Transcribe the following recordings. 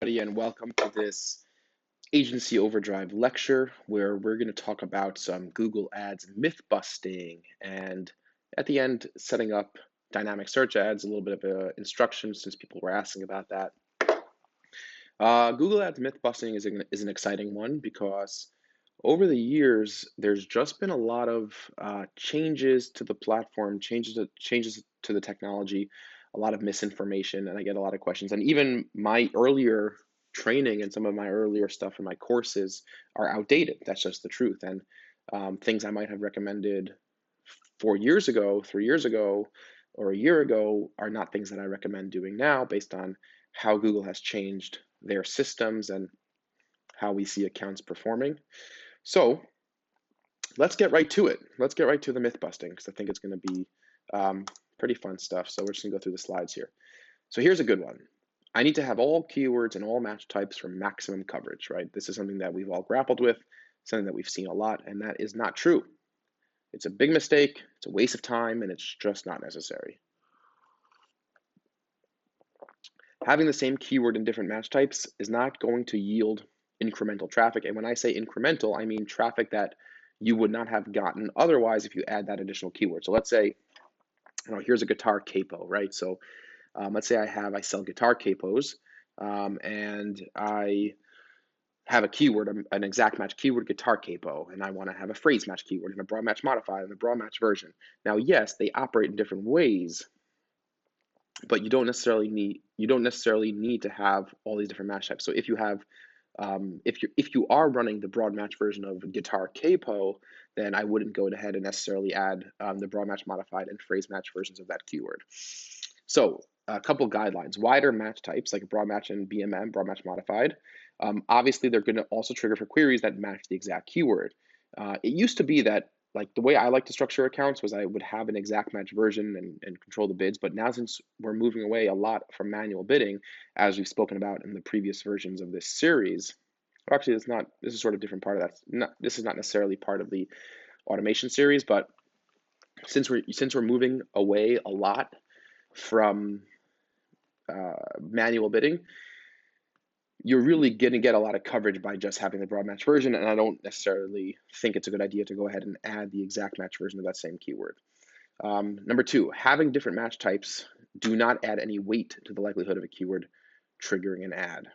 And welcome to this Agency Overdrive lecture where we're going to talk about some Google Ads myth busting and at the end setting up dynamic search ads, a little bit of instruction since people were asking about that. Google Ads myth busting is an exciting one because over the years there's just been a lot of changes to the platform, changes to the technology, a lot of misinformation, and I get a lot of questions. And even my earlier training and some of my earlier stuff in my courses are outdated. That's just the truth. And things I might have recommended 4 years ago, 3 years ago, or a year ago are not things that I recommend doing now based on how Google has changed their systems and how we see accounts performing. So let's get right to it. Let's get right to the myth busting because I think it's going to be pretty fun stuff. So we're just going to go through the slides here. So here's a good one. I need to have all keywords and all match types for maximum coverage, right? This is something that we've all grappled with, something that we've seen a lot, and that is not true. It's a big mistake, it's a waste of time, and it's just not necessary. Having the same keyword in different match types is not going to yield incremental traffic. And when I say incremental, I mean traffic that you would not have gotten otherwise if you add that additional keyword. So let's say, here's a guitar capo, right? So let's say I sell guitar capos, and I have a keyword, an exact match keyword, guitar capo, and I want to have a phrase match keyword and a broad match modified and a broad match version. Now, yes, they operate in different ways, but you don't necessarily need to have all these different match types. So if you have if you are running the broad match version of guitar capo, then I wouldn't go ahead and necessarily add the broad match modified and phrase match versions of that keyword. So a couple guidelines: wider match types like broad match and BMM, broad match modified. Obviously, they're going to also trigger for queries that match the exact keyword. It used to be that like the way I like to structure accounts was I would have an exact match version and control the bids. But now since we're moving away a lot from manual bidding, as we've spoken about in the previous versions of this series, or actually it's not, this is sort of different part of that. This is not necessarily part of the automation series, but since we're moving away a lot from manual bidding, you're really going to get a lot of coverage by just having the broad match version, and I don't necessarily think it's a good idea to go ahead and add the exact match version of that same keyword. Number two, having different match types do not add any weight to the likelihood of a keyword triggering an ad.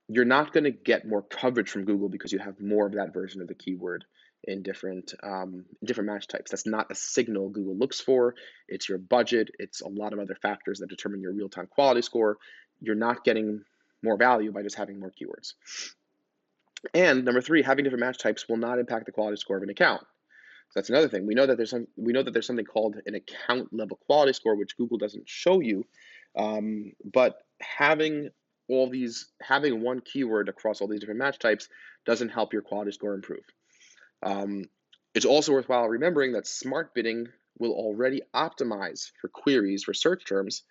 You're not going to get more coverage from Google because you have more of that version of the keyword in different match types. That's not a signal Google looks for. It's your budget. It's a lot of other factors that determine your real-time quality score. You're not getting more value by just having more keywords. And number three, having different match types will not impact the quality score of an account. So that's another thing. We know that there's something called an account level quality score, which Google doesn't show you. But having one keyword across all these different match types doesn't help your quality score improve. It's also worthwhile remembering that smart bidding will already optimize for queries for search terms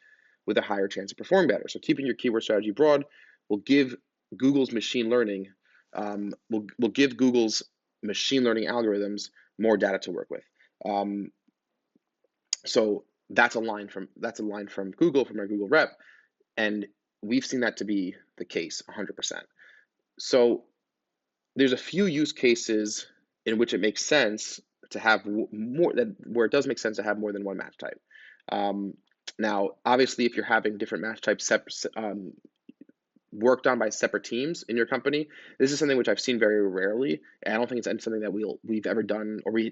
with a higher chance of performing better. So keeping your keyword strategy broad will give Google's machine learning algorithms more data to work with. So that's a line from Google, from our Google rep, and we've seen that to be the case 100%. So there's a few use cases in which it makes sense to have where it does make sense to have more than one match type. Now, obviously, if you're having different match types worked on by separate teams in your company, this is something which I've seen very rarely, and I don't think it's something that we've ever done, or we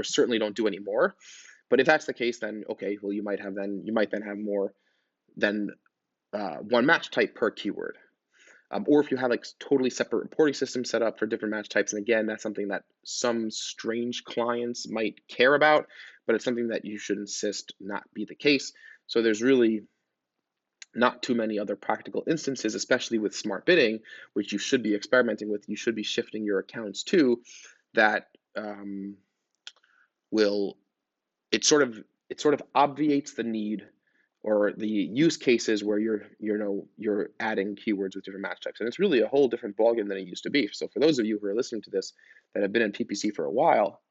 certainly don't do anymore. But if that's the case, then okay, well, you might then have more than one match type per keyword. Or if you have like totally separate reporting systems set up for different match types, and again, that's something that some strange clients might care about, but it's something that you should insist not be the case. So there's really not too many other practical instances, especially with smart bidding, which you should be experimenting with, you should be shifting your accounts to, that it sort of obviates the need or the use cases where you're adding keywords with different match types. And it's really a whole different ballgame than it used to be. So for those of you who are listening to this that have been in PPC for a while,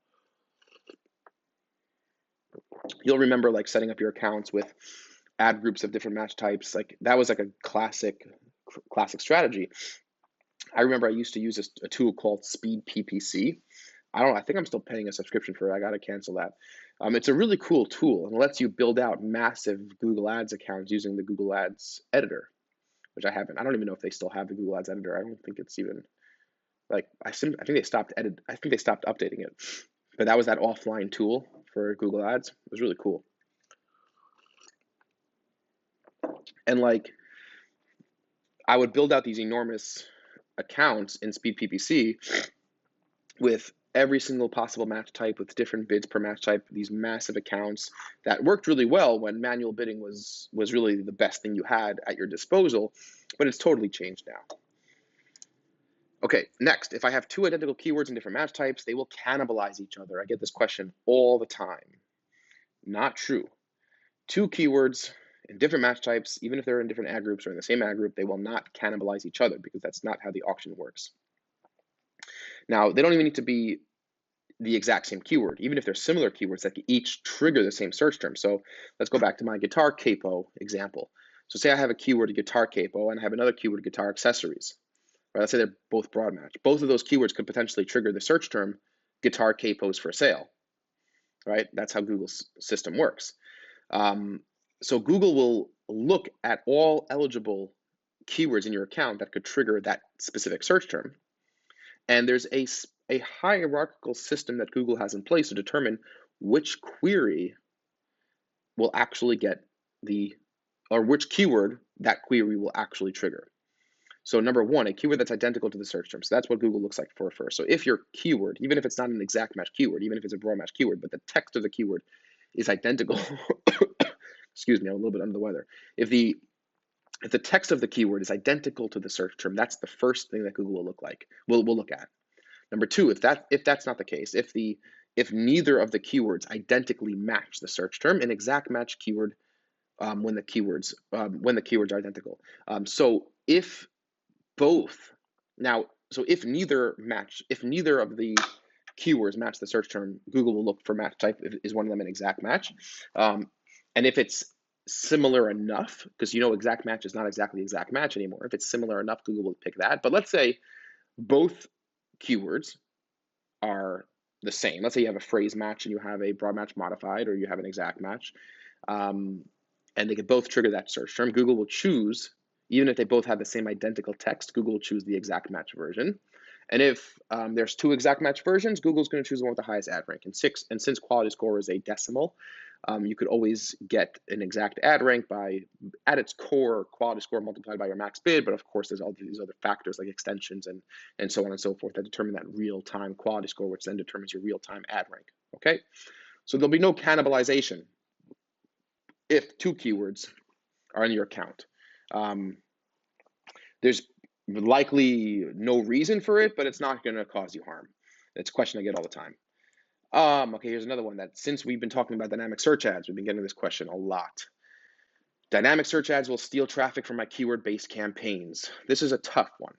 you'll remember like setting up your accounts with add groups of different match types. Like that was like a classic strategy. I remember I used to use a tool called Speed PPC. I don't know, I think I'm still paying a subscription for it. I got to cancel that. It's a really cool tool and it lets you build out massive Google Ads accounts using the Google Ads editor, which I haven't. I don't even know if they still have the Google Ads editor. I don't think it's even like I think they stopped updating it. But that was that offline tool for Google Ads. It was really cool. And like I would build out these enormous accounts in Speed PPC with every single possible match type with different bids per match type, these massive accounts that worked really well when manual bidding was really the best thing you had at your disposal, but it's totally changed now. Okay, next, if I have two identical keywords in different match types, they will cannibalize each other. I get this question all the time. Not true. Two keywords in different match types, even if they're in different ad groups or in the same ad group, they will not cannibalize each other because that's not how the auction works. Now, they don't even need to be the exact same keyword, even if they're similar keywords that each trigger the same search term. So let's go back to my guitar capo example. So say I have a keyword guitar capo and I have another keyword guitar accessories. Right? Let's say they're both broad match. Both of those keywords could potentially trigger the search term guitar capos for sale. Right? That's how Google's system works. So Google will look at all eligible keywords in your account that could trigger that specific search term. And there's a hierarchical system that Google has in place to determine which query will actually get or which keyword that query will actually trigger. So number one, a keyword that's identical to the search term. So that's what Google looks like for first. So if your keyword, even if it's not an exact match keyword, even if it's a broad match keyword, but the text of the keyword is identical, excuse me, I'm a little bit under the weather. If the text of the keyword is identical to the search term, that's the first thing that Google will look at. Number two, if that's not the case, if neither of the keywords identically match the search term, an exact match keyword when the keywords are identical. So if neither of the keywords match the search term, Google will look for match type. Is one of them an exact match? And if it's similar enough, because exact match is not exactly exact match anymore. If it's similar enough, Google will pick that. But let's say both keywords are the same. Let's say you have a phrase match and you have a broad match modified, or you have an exact match, and they could both trigger that search term. Google will choose, even if they both have the same identical text, Google will choose the exact match version. And if there's two exact match versions, Google's going to choose the one with the highest ad rank. And since quality score is a decimal, you could always get an exact ad rank by, at its core, quality score multiplied by your max bid. But of course, there's all these other factors like extensions and so on and so forth that determine that real-time quality score, which then determines your real-time ad rank. Okay, so there'll be no cannibalization if two keywords are in your account. There's likely no reason for it, but it's not going to cause you harm. It's a question I get all the time. Okay, here's another one that since we've been talking about dynamic search ads, we've been getting this question a lot. Dynamic search ads will steal traffic from my keyword-based campaigns. This is a tough one.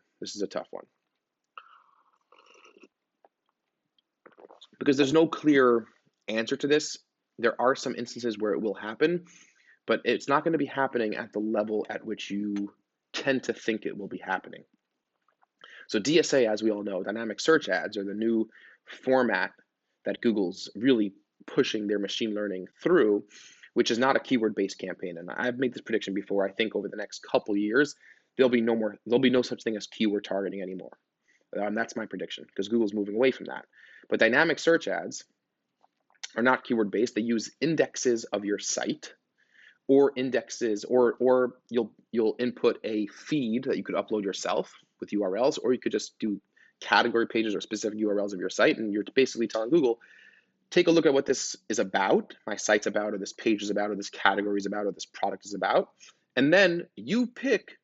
Because there's no clear answer to this. There are some instances where it will happen, but it's not going to be happening at the level at which you tend to think it will be happening. So DSA, as we all know, dynamic search ads are the new format that Google's really pushing their machine learning through, which is not a keyword-based campaign. And I've made this prediction before. I think over the next couple years, there'll be no such thing as keyword targeting anymore. That's my prediction because Google's moving away from that. But dynamic search ads are not keyword-based. They use indexes of your site, or indexes, or you'll input a feed that you could upload yourself with URLs, or you could just do category pages or specific URLs of your site, and you're basically telling Google, take a look at what this is about, my site's about, or this page is about, or this category is about, or this product is about, and then you pick,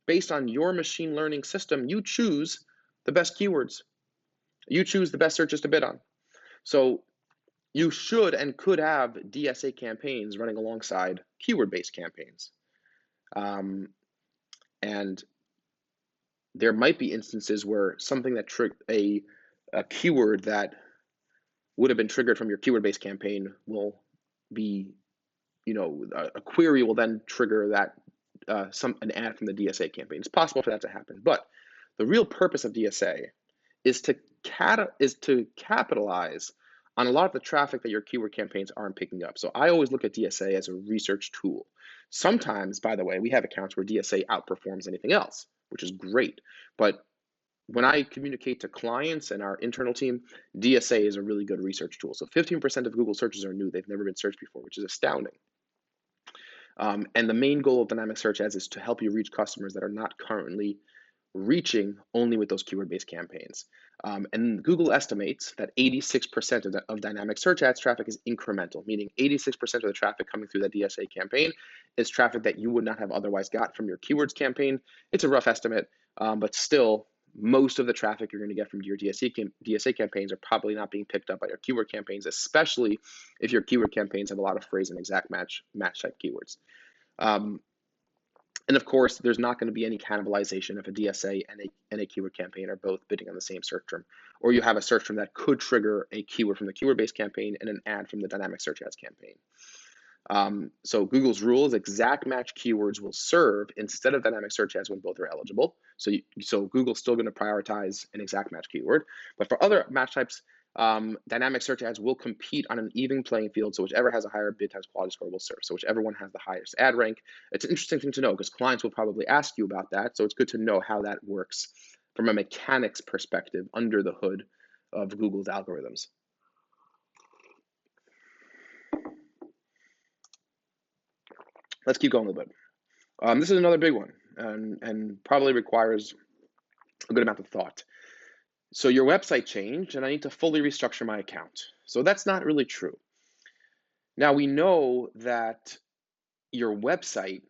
based on your machine learning system, you choose the best keywords. You choose the best searches to bid on. So you should and could have DSA campaigns running alongside keyword-based campaigns. And there might be instances where something that a keyword that would have been triggered from your keyword-based campaign will be, a query will then trigger that an ad from the DSA campaign. It's possible for that to happen, but the real purpose of DSA is to capitalize on a lot of the traffic that your keyword campaigns aren't picking up. So I always look at DSA as a research tool. Sometimes, by the way, we have accounts where DSA outperforms anything else, which is great. But when I communicate to clients and our internal team, DSA is a really good research tool. So 15% of Google searches are new. They've never been searched before, which is astounding. And the main goal of dynamic search ads is to help you reach customers that are not currently reaching only with those keyword-based campaigns. And Google estimates that 86% of dynamic search ads traffic is incremental, meaning 86% of the traffic coming through that DSA campaign is traffic that you would not have otherwise got from your keywords campaign. It's a rough estimate, but still, most of the traffic you're going to get from your DSA campaigns are probably not being picked up by your keyword campaigns, especially if your keyword campaigns have a lot of phrase and exact match type keywords. And of course, there's not going to be any cannibalization if a DSA and a keyword campaign are both bidding on the same search term, or you have a search term that could trigger a keyword from the keyword-based campaign and an ad from the dynamic search ads campaign. So Google's rule is exact match keywords will serve instead of dynamic search ads when both are eligible. So Google's still going to prioritize an exact match keyword, but for other match types, dynamic search ads will compete on an even playing field. So whichever has a higher bid times quality score will serve. So whichever one has the highest ad rank. It's an interesting thing to know because clients will probably ask you about that. So it's good to know how that works from a mechanics perspective under the hood of Google's algorithms. Let's keep going a little bit. This is another big one and probably requires a good amount of thought. So your website changed and I need to fully restructure my account. So that's not really true. Now we know that your website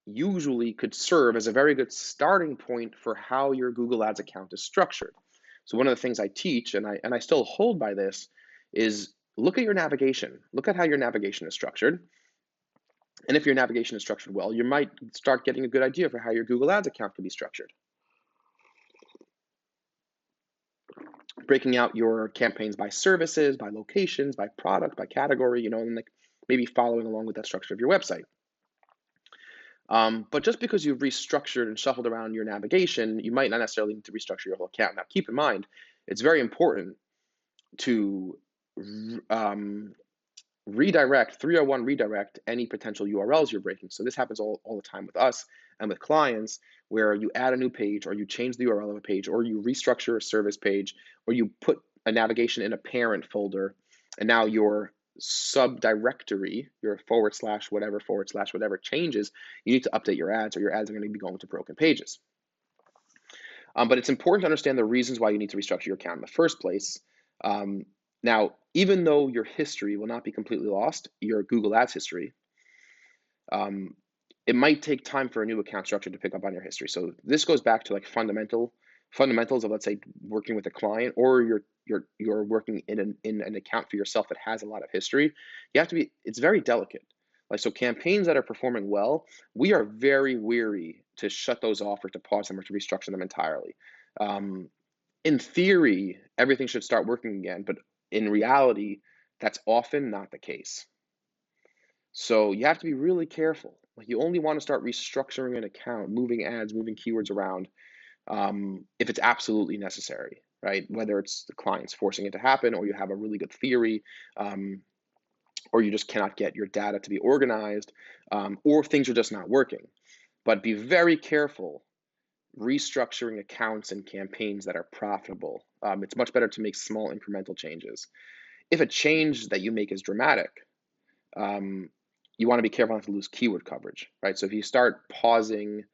usually could serve as a very good starting point for how your Google Ads account is structured. So one of the things I teach, and I still hold by this, is look at your navigation. Look at how your navigation is structured. And if your navigation is structured well, you might start getting a good idea for how your Google Ads account can be structured. Breaking out your campaigns by services, by locations, by product, by category, and like maybe following along with that structure of your website. But just because you've restructured and shuffled around your navigation, you might not necessarily need to restructure your whole account. Now, keep in mind, it's very important to redirect 301 redirect any potential URLs you're breaking. So this happens all the time with us and with clients, where you add a new page or you change the URL of a page or you restructure a service page or you put a navigation in a parent folder, and now your subdirectory, your / whatever changes. You need to update your ads or your ads are going to be going to broken pages. But it's important to understand the reasons why you need to restructure your account in the first place. Now, even though your history will not be completely lost, your Google Ads history, it might take time for a new account structure to pick up on your history. So this goes back to like fundamentals of, let's say, working with a client, or you're working in an account for yourself that has a lot of history. It's very delicate. Like, so campaigns that are performing well, we are very weary to shut those off or to pause them or to restructure them entirely. In theory, everything should start working again, but in reality, that's often not the case. So you have to be really careful. Like, you only want to start restructuring an account, moving ads, moving keywords around, if it's absolutely necessary, right? Whether it's the client's forcing it to happen, or you have a really good theory, or you just cannot get your data to be organized, or things are just not working. But be very careful restructuring accounts and campaigns that are profitable. It's much better to make small incremental changes. If a change that you make is dramatic, you want to be careful not to lose keyword coverage, right? So if you start pausing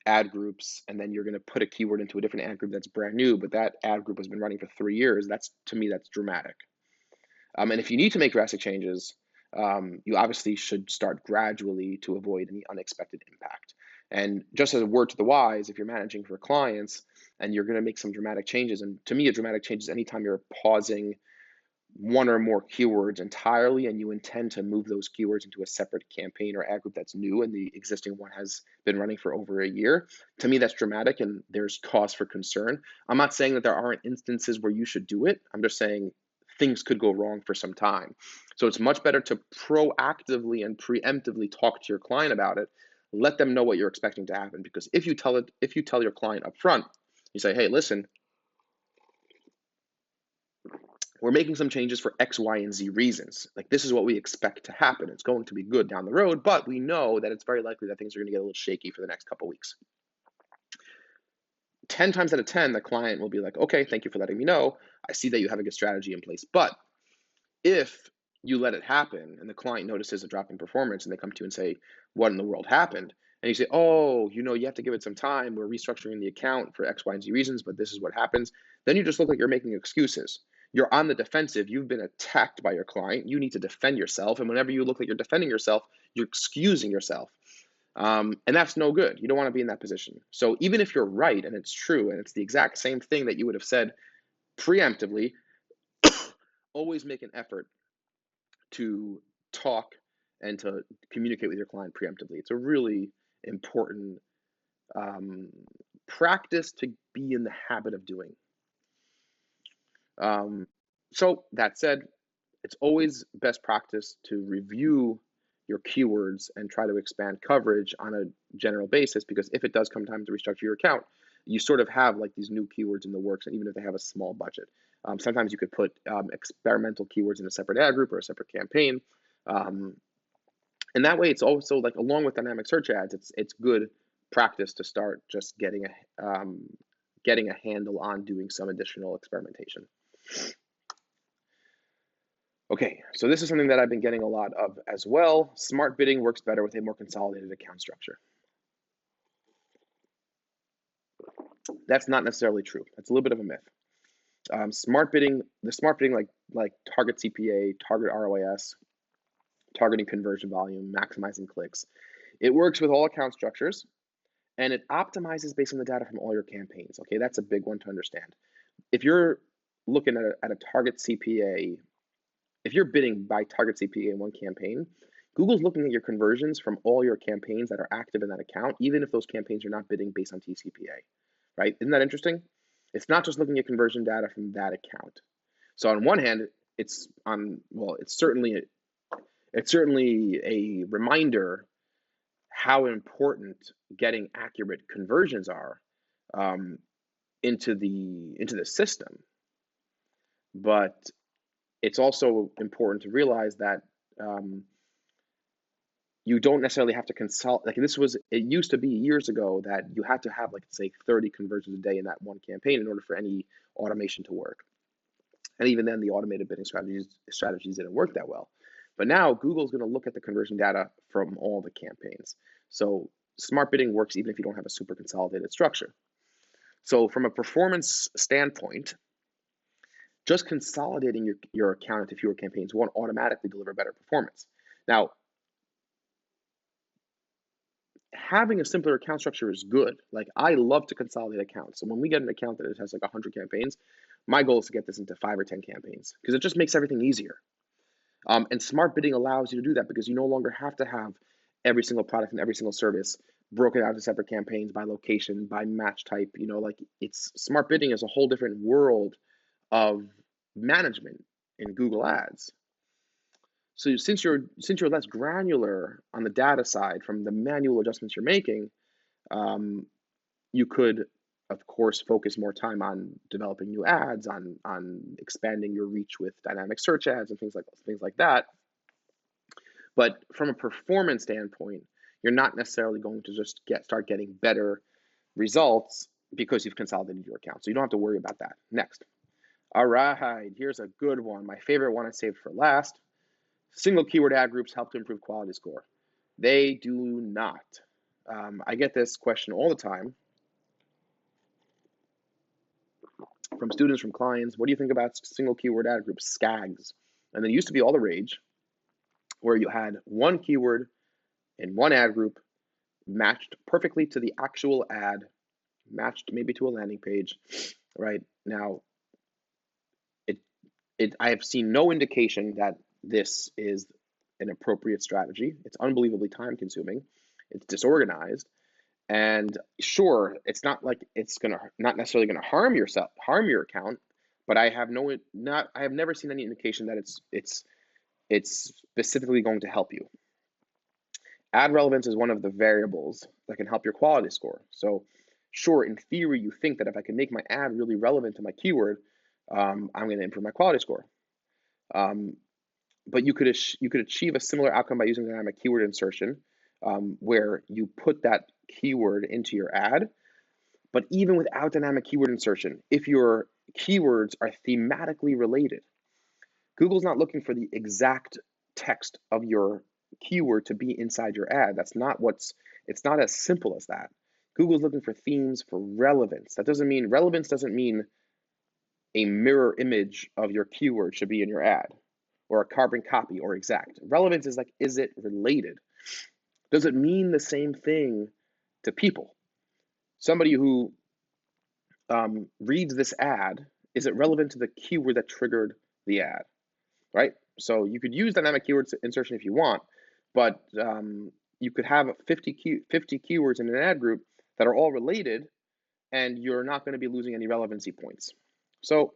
ad groups and then you're going to put a keyword into a different ad group that's brand new, but that ad group has been running for 3 years, to me, that's dramatic. And if you need to make drastic changes, you obviously should start gradually to avoid any unexpected impact. And just as a word to the wise, if you're managing for clients and you're going to make some dramatic changes, and to me, a dramatic change is anytime you're pausing one or more keywords entirely and you intend to move those keywords into a separate campaign or ad group that's new and the existing one has been running for over a year. To me, that's dramatic and there's cause for concern. I'm not saying that there aren't instances where you should do it. I'm just saying things could go wrong for some time. So it's much better to proactively and preemptively talk to your client about it. Let them know what you're expecting to happen, because if you tell your client up front, you say, hey, listen, we're making some changes for X, Y, and Z reasons. Like, this is what we expect to happen. It's going to be good down the road, but we know that it's very likely that things are going to get a little shaky for the next couple of weeks. 10 times out of 10, the client will be like, okay, thank you for letting me know. I see that you have a good strategy in place. But if you let it happen and the client notices a drop in performance and they come to you and say, what in the world happened? And you say, oh, you have to give it some time. We're restructuring the account for X, Y, and Z reasons, but this is what happens. Then you just look like you're making excuses. You're on the defensive. You've been attacked by your client. You need to defend yourself. And whenever you look like you're defending yourself, you're excusing yourself. And that's no good. You don't want to be in that position. So even if you're right and it's true and it's the exact same thing that you would have said preemptively, always make an effort to talk and to communicate with your client preemptively. It's a really important practice to be in the habit of doing. So that said, it's always best practice to review your keywords and try to expand coverage on a general basis, because if it does come time to restructure your account, you sort of have like these new keywords in the works, and even if they have a small budget. Sometimes you could put experimental keywords in a separate ad group or a separate campaign. And that way, it's also like, along with dynamic search ads, it's good practice to start just getting a handle on doing some additional experimentation. Okay, so this is something that I've been getting a lot of as well. Smart bidding works better with a more consolidated account structure. That's not necessarily true. That's a little bit of a myth. The smart bidding like target CPA, target ROAS, targeting conversion volume, maximizing clicks, it works with all account structures, and it optimizes based on the data from all your campaigns. Okay, that's a big one to understand. If you're looking at a target CPA, if you're bidding by target CPA in one campaign, Google's looking at your conversions from all your campaigns that are active in that account, even if those campaigns are not bidding based on TCPA, right? Isn't that interesting? It's not just looking at conversion data from that account. So on one hand, it's certainly a reminder how important getting accurate conversions are into the system. But it's also important to realize that you don't necessarily have to consult. Like, it used to be years ago that you had to have, like, say 30 conversions a day in that one campaign in order for any automation to work. And even then, the automated bidding strategies didn't work that well. But now Google's going to look at the conversion data from all the campaigns. So smart bidding works even if you don't have a super consolidated structure. So from a performance standpoint, just consolidating your account into fewer campaigns won't automatically deliver better performance. Now, having a simpler account structure is good. Like, I love to consolidate accounts. So when we get an account that has like 100 campaigns, my goal is to get this into 5 or 10 campaigns, because it just makes everything easier. And smart bidding allows you to do that, because you no longer have to have every single product and every single service broken out into separate campaigns by location, by match type. Smart bidding is a whole different world of management in Google Ads. So since you're less granular on the data side from the manual adjustments you're making, you could, of course, focus more time on developing new ads, on expanding your reach with dynamic search ads and things like that. But from a performance standpoint, you're not necessarily going to just start getting better results because you've consolidated your account. So you don't have to worry about that. Next. All right, here's a good one. My favorite one I saved for last. Single keyword ad groups help to improve quality score. They do not. I get this question all the time from students, from clients. What do you think about single keyword ad groups, SCAGs? And there used to be all the rage where you had one keyword in one ad group matched perfectly to the actual ad, matched maybe to a landing page, right? Now, I have seen no indication that this is an appropriate strategy. It's unbelievably time consuming. It's disorganized. And sure, it's not like it's not necessarily gonna harm your account, but I have never seen any indication that it's specifically going to help you. Ad relevance is one of the variables that can help your quality score. So, sure, in theory, you think that if I can make my ad really relevant to my keyword, I'm going to improve my quality score. Um, but you could achieve a similar outcome by using dynamic keyword insertion, where you put that keyword into your ad. But even without dynamic keyword insertion, if your keywords are thematically related, Google's not looking for the exact text of your keyword to be inside your ad. It's not as simple as that. Google's looking for themes for relevance. Relevance doesn't mean a mirror image of your keyword should be in your ad, or a carbon copy or exact. Relevance is like, is it related? Does it mean the same thing to people? Somebody who reads this ad, is it relevant to the keyword that triggered the ad, right? So you could use dynamic keyword insertion if you want, but you could have 50 keywords in an ad group that are all related, and you're not going to be losing any relevancy points. So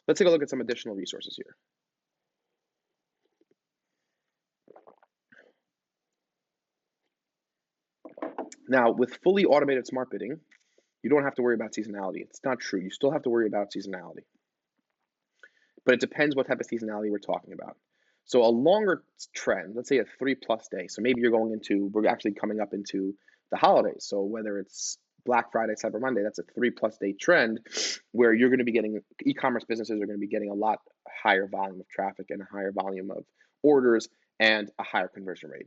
let's take a look at some additional resources here. Now, with fully automated smart bidding, you don't have to worry about seasonality. It's not true. You still have to worry about seasonality. But it depends what type of seasonality we're talking about. So a longer trend, let's say a 3+ day. So maybe we're actually coming up into the holidays. So whether it's Black Friday, Cyber Monday, that's a 3+ day trend where you're going to be getting, e-commerce businesses are going to be getting a lot higher volume of traffic and a higher volume of orders and a higher conversion rate.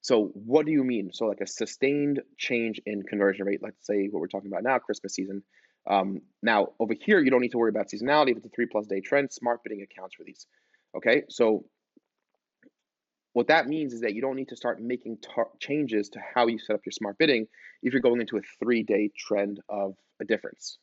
So what do you mean? So like a sustained change in conversion rate, let's say what we're talking about now, Christmas season. Now over here, you don't need to worry about seasonality. If it's a 3+ day trend, smart bidding accounts for these. Okay, so what that means is that you don't need to start making changes to how you set up your smart bidding if you're going into a 3-day trend of a difference.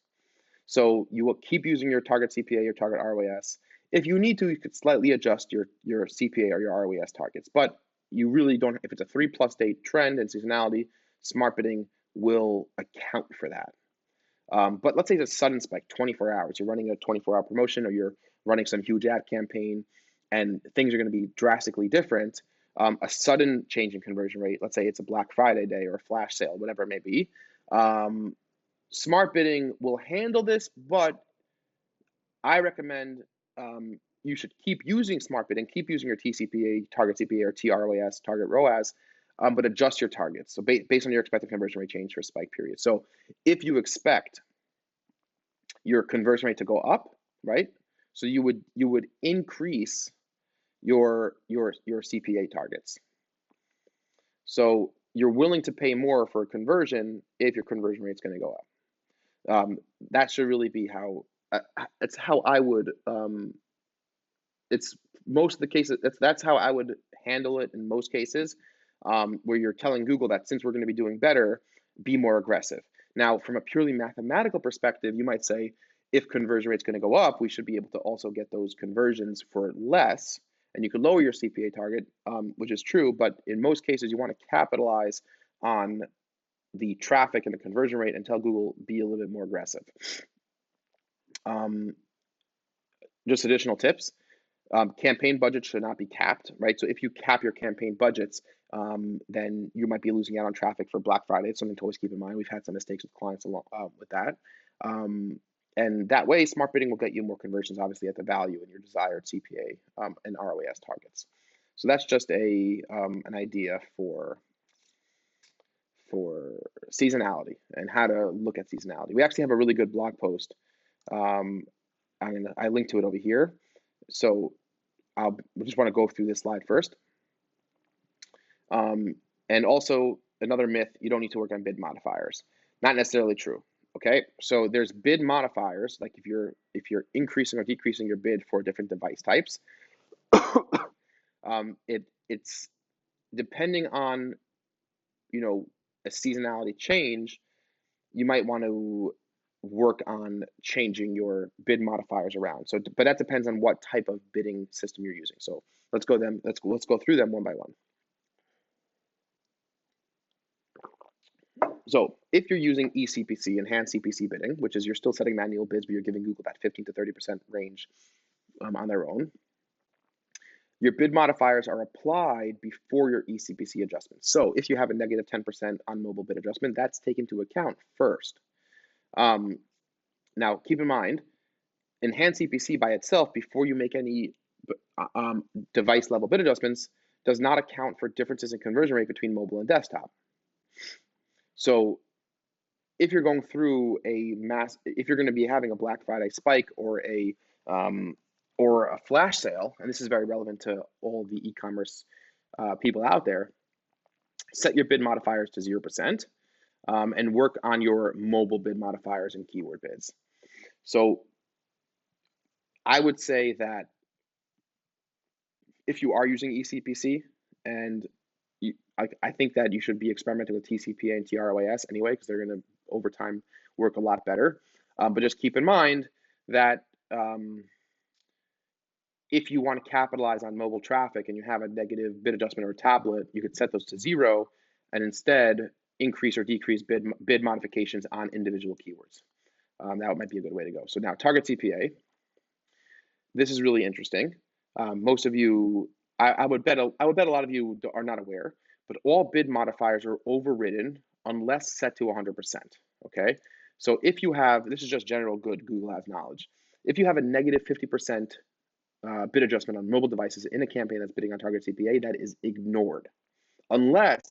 So you will keep using your target CPA, your target ROAS. If you need to, you could slightly adjust your CPA or your ROAS targets, but you really don't. If it's a 3+ day trend and seasonality, smart bidding will account for that. But let's say it's a sudden spike, 24 hours. You're running a 24-hour promotion, or you're running some huge ad campaign, and things are going to be drastically different. A sudden change in conversion rate, let's say it's a Black Friday day or a flash sale, whatever it may be. Smart bidding will handle this, but I recommend you should keep using smart bidding, keep using your TCPA, target CPA, or TROAS, target ROAS, but adjust your targets. So based on your expected conversion rate change for a spike period. So if you expect your conversion rate to go up, right? So you would increase your CPA targets. So you're willing to pay more for a conversion if your conversion rate is going to go up. That should really be how it's how I would. It's most of the cases. That's how I would handle it in most cases, where you're telling Google that since we're going to be doing better, be more aggressive. Now, from a purely mathematical perspective, you might say if conversion rate's going to go up, we should be able to also get those conversions for less, and you could lower your CPA target, which is true. But in most cases, you want to capitalize on the traffic and the conversion rate and tell Google be a little bit more aggressive. Just additional tips. Campaign budgets should not be capped, right? So if you cap your campaign budgets, then you might be losing out on traffic for Black Friday. It's something to always keep in mind. We've had some mistakes with clients along with that. And that way, smart bidding will get you more conversions, obviously, at the value and your desired CPA and ROAS targets. So that's just an idea for seasonality and how to look at seasonality. We actually have a really good blog post. I linked to it over here. So I just want to go through this slide first. And also another myth, you don't need to work on bid modifiers. Not necessarily true. Okay, so there's bid modifiers, like if you're increasing or decreasing your bid for different device types. It's depending on a seasonality change, you might want to work on changing your bid modifiers around. So, but that depends on what type of bidding system you're using. So let's go through them one by one. So if you're using eCPC, enhanced CPC bidding, which is you're still setting manual bids, but you're giving Google that 15 to 30% range on their own, your bid modifiers are applied before your eCPC adjustment. So if you have a negative 10% on mobile bid adjustment, that's taken into account first. Now, keep in mind, enhanced CPC by itself, before you make any device level bid adjustments, does not account for differences in conversion rate between mobile and desktop. So if you're going through if you're going to be having a Black Friday spike or a flash sale, and this is very relevant to all the e-commerce people out there, set your bid modifiers to 0% and work on your mobile bid modifiers and keyword bids. So I would say that if you are using eCPC, and I think that you should be experimenting with TCPA and TROAS anyway, because they're going to, over time, work a lot better. But just keep in mind that if you want to capitalize on mobile traffic and you have a negative bid adjustment or a tablet, you could set those to 0 and instead increase or decrease bid modifications on individual keywords. That might be a good way to go. So now, target CPA. This is really interesting. Most of you, I would bet a lot of you are not aware, but all bid modifiers are overridden unless set to 100%. Okay, so if you have, this is just general good Google Ads knowledge. If you have a negative 50% bid adjustment on mobile devices in a campaign that's bidding on target CPA, that is ignored, unless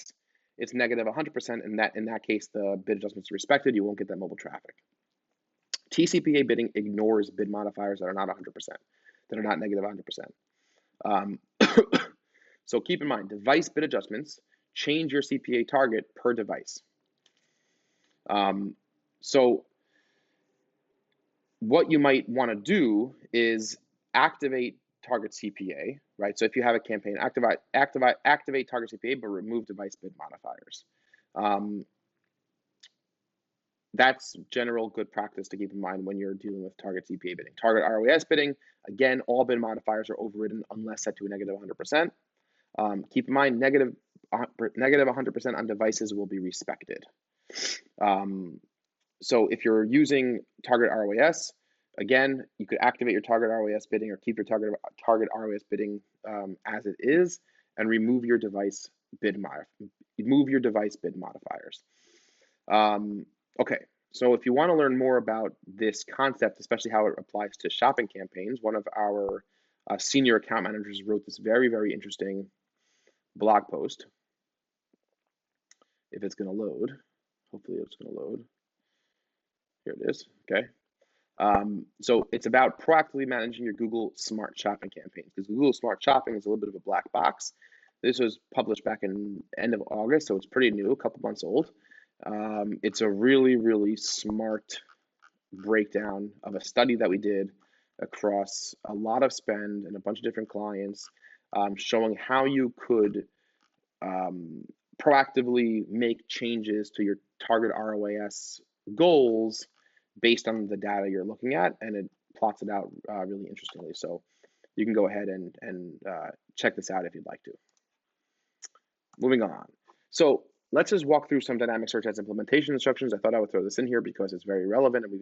it's negative 100%, and in that case the bid adjustments are respected. You won't get that mobile traffic. TCPA bidding ignores bid modifiers that are not 100%, that are not negative 100%. So keep in mind, device bid adjustments change your CPA target per device. So what you might want to do is activate target CPA, right? So if you have a campaign, activate target CPA, but remove device bid modifiers. That's general good practice to keep in mind when you're dealing with target CPA bidding. Target ROAS bidding, again, all bid modifiers are overridden unless set to a negative 100%. Keep in mind, negative 100% on devices will be respected. So if you're using target ROAS, again, you could activate your target ROAS bidding or keep your target ROAS bidding as it is, and remove your device bid modifiers. Okay, so if you want to learn more about this concept, especially how it applies to shopping campaigns, one of our senior account managers wrote this very, very interesting blog post. If it's going to load, hopefully it's going to load. Here it is. Okay. So it's about proactively managing your Google Smart Shopping campaigns, because Google Smart Shopping is a little bit of a black box. This was published back in end of August, so it's pretty new, a couple months old. It's a really, really smart breakdown of a study that we did across a lot of spend and a bunch of different clients, showing how you could proactively make changes to your target ROAS goals based on the data you're looking at, and it plots it out really interestingly. So you can go ahead and check this out if you'd like to. Moving on. So let's just walk through some dynamic search ads implementation instructions. I thought I would throw this in here because it's very relevant, and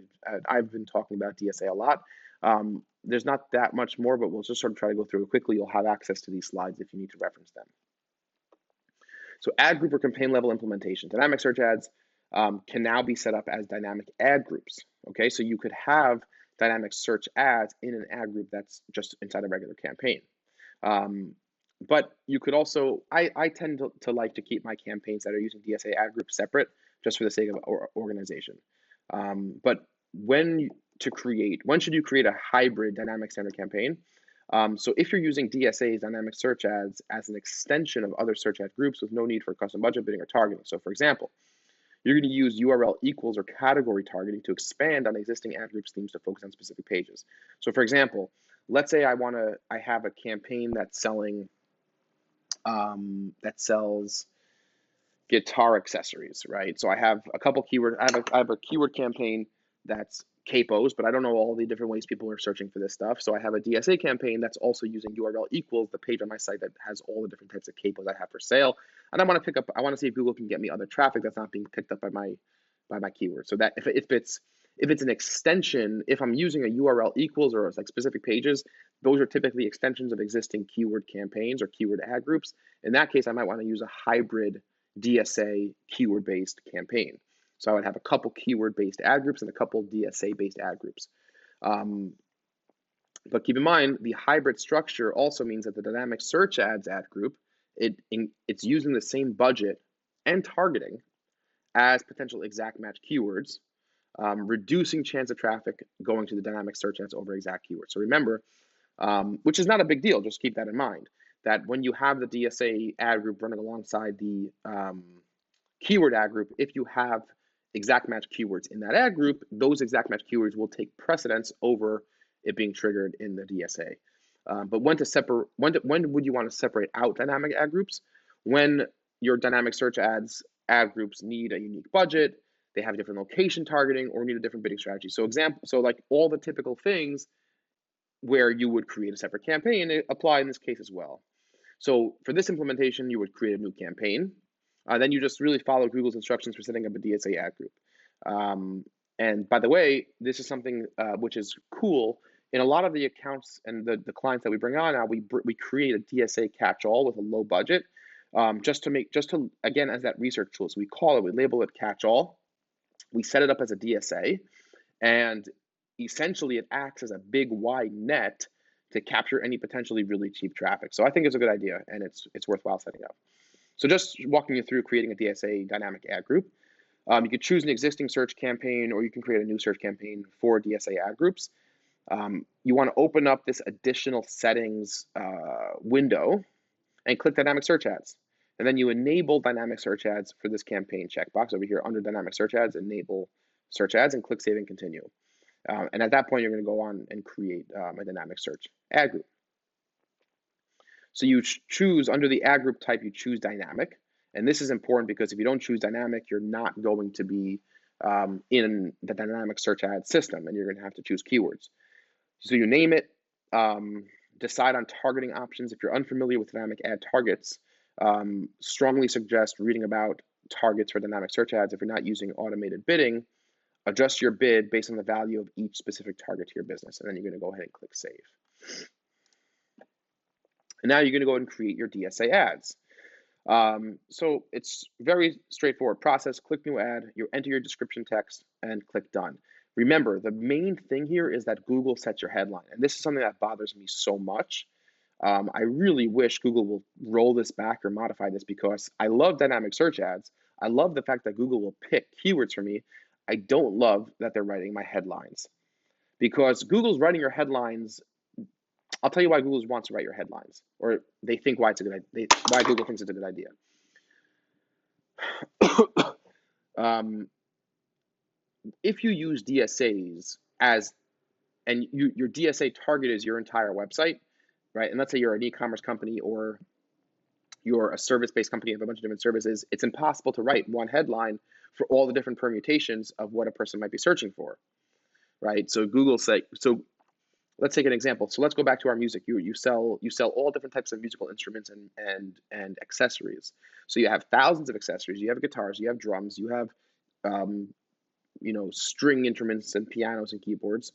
I've been talking about DSA a lot. There's not that much more, but we'll just sort of try to go through it quickly. You'll have access to these slides if you need to reference them. So ad group or campaign level implementation. Dynamic search ads can now be set up as dynamic ad groups. Okay, so you could have dynamic search ads in an ad group that's just inside a regular campaign. But you could also, I tend to like to keep my campaigns that are using DSA ad groups separate, just for the sake of organization. But when should you create a hybrid dynamic standard campaign? So if you're using DSA's dynamic search ads as an extension of other search ad groups with no need for custom budget bidding or targeting. So for example, you're going to use URL equals or category targeting to expand on existing ad groups themes to focus on specific pages. So for example, let's say I have a campaign that's selling, that sells guitar accessories, right? So I have a couple keywords. I have a keyword campaign that's capos, but I don't know all the different ways people are searching for this stuff. So I have a DSA campaign that's also using URL equals the page on my site that has all the different types of capos I have for sale. And I want to see if Google can get me other traffic that's not being picked up by my keyword. So that if it's an extension, if I'm using a URL equals or like specific pages, those are typically extensions of existing keyword campaigns or keyword ad groups. In that case, I might want to use a hybrid DSA keyword-based campaign. So I would have a couple keyword-based ad groups and a couple DSA-based ad groups. But keep in mind, the hybrid structure also means that the dynamic search ads ad group, it's using the same budget and targeting as potential exact match keywords, reducing chance of traffic going to the dynamic search ads over exact keywords. So remember, which is not a big deal, just keep that in mind, that when you have the DSA ad group running alongside the keyword ad group, if you have exact match keywords in that ad group, those exact match keywords will take precedence over it being triggered in the DSA. But when would you want to separate out dynamic ad groups? When your dynamic search ads ad groups need a unique budget, they have different location targeting, or need a different bidding strategy. So like all the typical things where you would create a separate campaign apply in this case as well. So for this implementation, you would create a new campaign. Then you just really follow Google's instructions for setting up a DSA ad group. And by the way, this is something which is cool. In a lot of the accounts and the clients that we bring on now, we create a DSA catch-all with a low budget, just to again, as that research tool. So we label it catch-all. We set it up as a DSA, and essentially it acts as a big wide net to capture any potentially really cheap traffic. So I think it's a good idea, and it's worthwhile setting up. So just walking you through creating a DSA dynamic ad group. You could choose an existing search campaign, or you can create a new search campaign for DSA ad groups. You want to open up this additional settings window and click dynamic search ads. And then you enable dynamic search ads for this campaign checkbox over here under dynamic search ads, enable search ads, and click save and continue. And at that point, you're going to go on and create a dynamic search ad group. So you choose under the ad group type, you choose dynamic. And this is important because if you don't choose dynamic, you're not going to be in the dynamic search ad system, and you're going to have to choose keywords. So you name it, decide on targeting options. If you're unfamiliar with dynamic ad targets, strongly suggest reading about targets for dynamic search ads. If you're not using automated bidding, adjust your bid based on the value of each specific target to your business. And then you're going to go ahead and click save. And now you're going to go ahead and create your DSA ads. So it's very straightforward process. Click new ad, you enter your description text, and click done. Remember, the main thing here is that Google sets your headline. And this is something that bothers me so much. I really wish Google will roll this back or modify this, because I love dynamic search ads. I love the fact that Google will pick keywords for me. I don't love that they're writing my headlines, because Google's writing your headlines. I'll tell you why Google wants to write your headlines, or they think why it's a good idea. Why Google thinks it's a good idea. If you use DSAs and your DSA target is your entire website, right? And let's say you're an e-commerce company or you're a service-based company of a bunch of different services, it's impossible to write one headline for all the different permutations of what a person might be searching for, right? So let's take an example. So let's go back to our music. You sell all different types of musical instruments and accessories. So you have thousands of accessories. You have guitars, you have drums, you have string instruments and pianos and keyboards.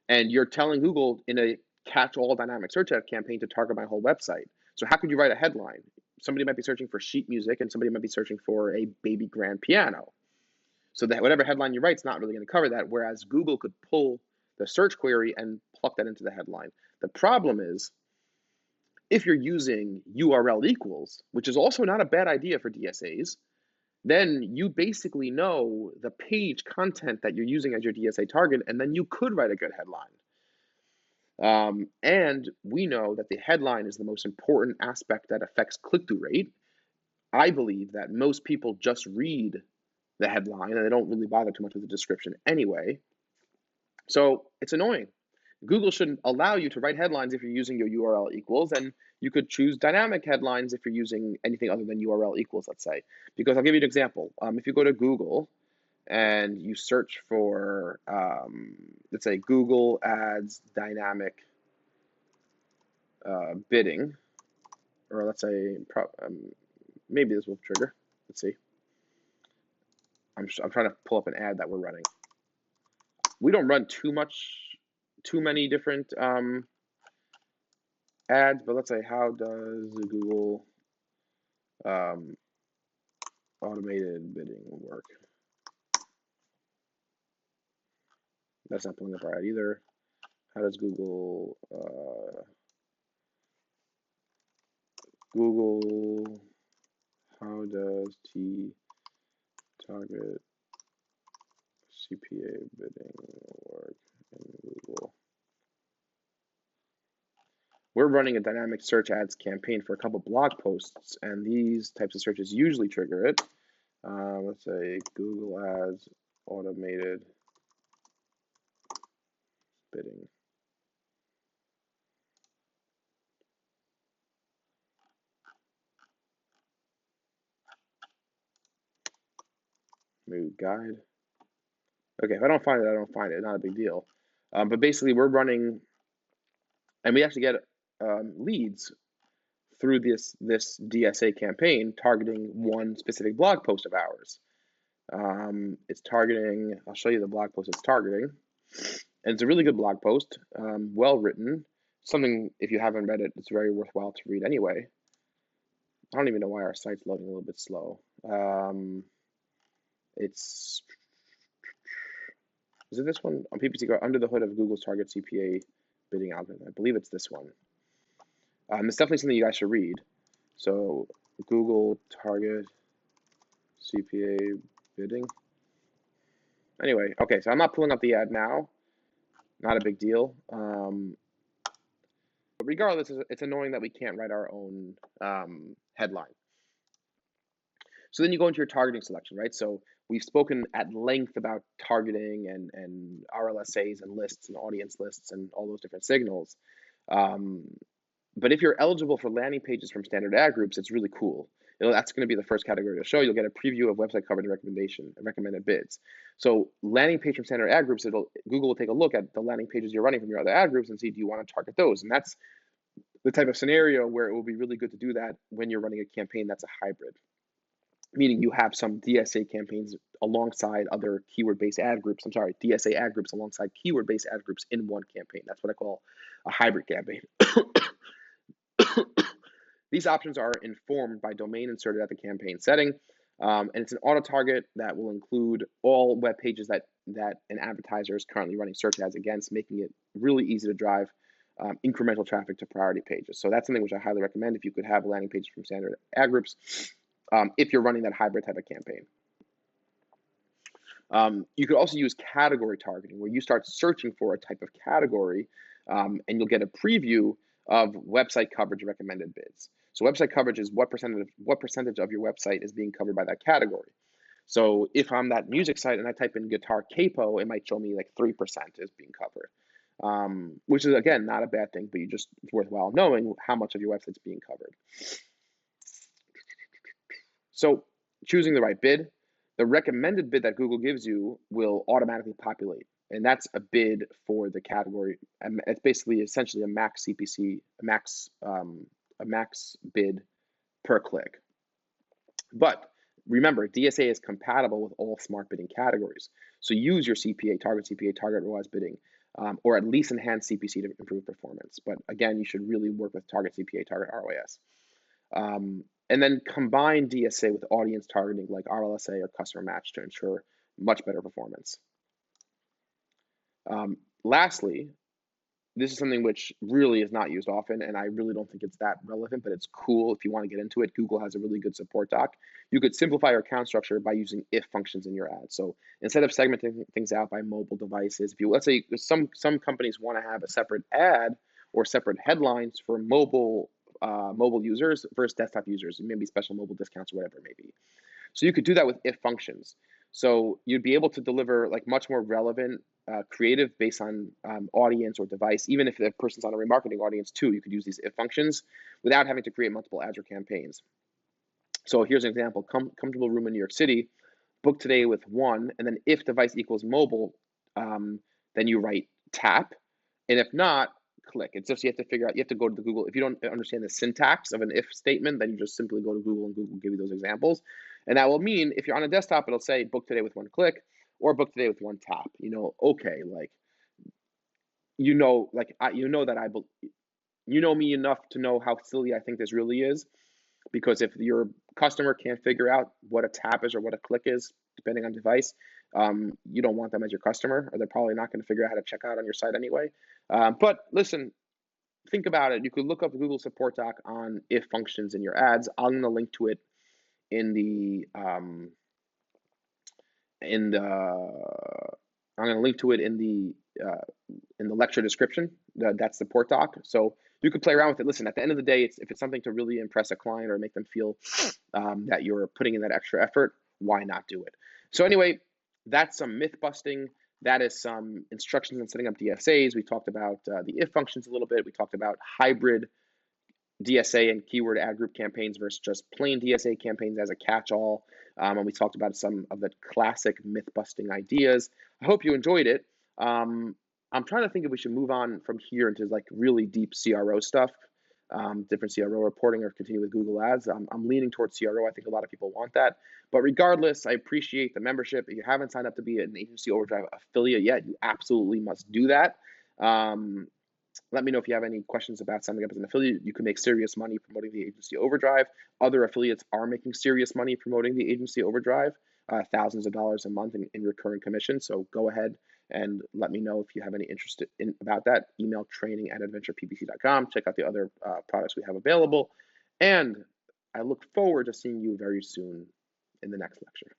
And you're telling Google in a catch-all dynamic search ad campaign to target my whole website. So how could you write a headline? Somebody might be searching for sheet music, and somebody might be searching for a baby grand piano. So that whatever headline you write is not really going to cover that, whereas Google could pull the search query and pluck that into the headline. The problem is, if you're using URL equals, which is also not a bad idea for DSAs, then you basically know the page content that you're using as your DSA target, and then you could write a good headline. And we know that the headline is the most important aspect that affects click-through rate. I believe that most people just read the headline and they don't really bother too much with the description anyway. So it's annoying. Google shouldn't allow you to write headlines if you're using your URL equals, and you could choose dynamic headlines if you're using anything other than URL equals, let's say. Because I'll give you an example. If you go to Google and you search for, let's say, Google Ads dynamic bidding, or let's say, maybe this will trigger. Let's see. I'm trying to pull up an ad that we're running. We don't run too many different ads, but let's say, how does Google automated bidding work? That's not pulling up our ad either. How does Google how does target CPA bidding work in Google? We're running a dynamic search ads campaign for a couple blog posts, and these types of searches usually trigger it. Let's say Google Ads automated bidding. Maybe guide. Okay, if I don't find it, I don't find it. Not a big deal. But basically, we're running, and we actually get leads through this DSA campaign targeting one specific blog post of ours. It's targeting, I'll show you the blog post it's targeting. And it's a really good blog post, well written. Something, if you haven't read it, it's very worthwhile to read anyway. I don't even know why our site's loading a little bit slow. Is it this one? On PPC, go under the hood of Google's target CPA bidding algorithm. I believe it's this one. It's definitely something you guys should read. So Google target CPA bidding. Anyway, okay, so I'm not pulling up the ad now. Not a big deal. But regardless, it's annoying that we can't write our own headline. So then you go into your targeting selection, right? So we've spoken at length about targeting and RLSAs and lists and audience lists and all those different signals. But if you're eligible for landing pages from standard ad groups, it's really cool. That's going to be the first category to show. You'll get a preview of website coverage and recommended bids. So landing page from standard ad groups, Google will take a look at the landing pages you're running from your other ad groups and see, do you want to target those? And that's the type of scenario where it will be really good to do that when you're running a campaign that's a hybrid, meaning you have some DSA campaigns alongside other keyword-based ad groups. I'm sorry, DSA ad groups alongside keyword-based ad groups in one campaign. That's what I call a hybrid campaign. These options are informed by domain inserted at the campaign setting, and it's an auto target that will include all web pages that an advertiser is currently running search ads against, making it really easy to drive incremental traffic to priority pages. So that's something which I highly recommend if you could have a landing page from standard ad groups if you're running that hybrid type of campaign. You could also use category targeting, where you start searching for a type of category, and you'll get a preview of website coverage recommended bids. So website coverage is what percentage of your website is being covered by that category. So if I'm that music site and I type in guitar capo, it might show me like 3% is being covered, which is, again, not a bad thing, but it's worthwhile knowing how much of your website's being covered. So choosing the right bid, the recommended bid that Google gives you will automatically populate. And that's a bid for the category. And it's basically essentially a max CPC, a max bid per click. But remember, DSA is compatible with all smart bidding categories. So use your target ROAS bidding, or at least enhance CPC to improve performance. But again, you should really work with target CPA, target ROAS. And then combine DSA with audience targeting like RLSA or customer match to ensure much better performance. Lastly, this is something which really is not used often, and I really don't think it's that relevant, but it's cool if you want to get into it. Google has a really good support doc. You could simplify your account structure by using if functions in your ad. So instead of segmenting things out by mobile devices, let's say some companies want to have a separate ad or separate headlines for mobile users versus desktop users, maybe special mobile discounts or whatever it may be. So you could do that with if functions. So you'd be able to deliver like much more relevant creative based on audience or device. Even if the person's on a remarketing audience too, you could use these if functions without having to create multiple ads or campaigns. So here's an example: comfortable room in New York City. book today with one, and then if device equals mobile, then you write tap, and if not, click. It's just you have to figure out, you have to go to the Google. If you don't understand the syntax of an if statement, then you just simply go to Google and Google will give you those examples. And that will mean if you're on a desktop, it'll say book today with one click or book today with one tap. Okay, like, like that you know me enough to know how silly I think this really is. Because if your customer can't figure out what a tap is or what a click is, depending on device, you don't want them as your customer, or they're probably not going to figure out how to check out on your site anyway. But listen, think about it. You could look up the Google support doc on if functions in your ads. I'm going to link to it in the in the I'm going to link to it in the lecture description. That's the support doc. So you could play around with it. Listen, at the end of the day, if it's something to really impress a client or make them feel that you're putting in that extra effort, why not do it? So anyway, that's some myth busting. That is some instructions on setting up DSAs. We talked about the if functions a little bit. We talked about hybrid DSA and keyword ad group campaigns versus just plain DSA campaigns as a catch-all. And we talked about some of the classic myth busting ideas. I hope you enjoyed it. I'm trying to think if we should move on from here into like really deep CRO stuff, different CRO reporting, or continue with Google Ads. I'm leaning towards CRO. I think a lot of people want that. But regardless, I appreciate the membership. If you haven't signed up to be an Agency Overdrive affiliate yet, you absolutely must do that. Let me know if you have any questions about signing up as an affiliate. You can make serious money promoting the Agency Overdrive. Other affiliates are making serious money promoting the Agency Overdrive, thousands of dollars a month in recurring commission. So go ahead and let me know if you have any interest about that. Email training@adventureppc.com. Check out the other products we have available. And I look forward to seeing you very soon in the next lecture.